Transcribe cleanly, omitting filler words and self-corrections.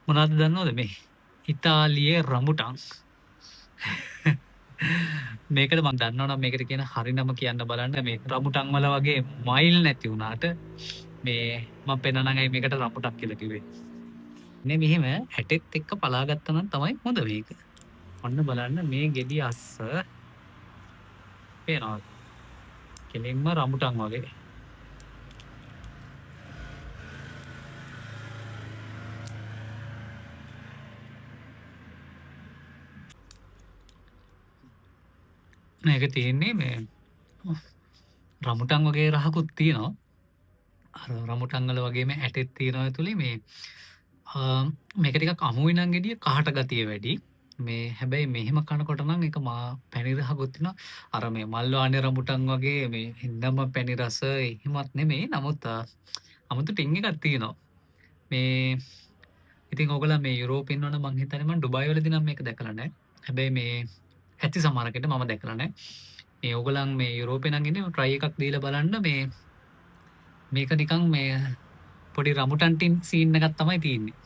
මොනවද දන්නවද මේ ඉතාලියේ රඹුටන් මේකට මම දන්නවනම් මේකට කියන හරි නම කියන්න බලන්න මේ රඹුටන් වල වගේ මයිල් නැති වුණාට මේ මම පෙන්නනම් ඇයි මේකට රඹුටන් කියලා කිව්වේ. මෙහෙම ඇටෙත් එක්ක පලා ගත්තා නම් තමයි හොඳ මේක. ඔන්න බලන්න මේ ගෙඩි අස්ස පේනවද? කෙලින්ම රඹුටන් වගේ. මේක තියෙන්නේ මේ රඹුටන් වගේ රහකුත් තියෙනවා. අර රඹුටන් වල වගේම ඇටෙත් තියෙනවා ඇතුලේ මේ මේක ටිකක් අමුයි නම් ගෙඩිය කහට ගතිය වැඩි. මේ හැබැයි මෙහෙම කනකොට නම් ඒක මා පැණි රහකුත් තියෙනවා. අර මේ මල්වානේ රඹුටන් වගේ මේ හින්දම පැණි රස එහෙමත් නෙමෙයි. නමුත් 아무තු ටින් එකක් තියෙනවා. මේ ඉතින් ඔයගොල්ලෝ මේ යුරෝපේ ඉන්නවනම් මං හිතන්නේ මං ඩුබායි වලදී නම් මේක දැකලා නැහැ. හැබැයි මේ ඇති සමහරකට මම දැකලා නැහැ. මේ ඕගොල්ලන් මේ යුරෝපේ නම් ඉන්නේ try එකක් දීලා බලන්න මේක නිකන් මේ පොඩි රඹුටන් ටින් සීන් එකක් තමයි තියෙන්නේ.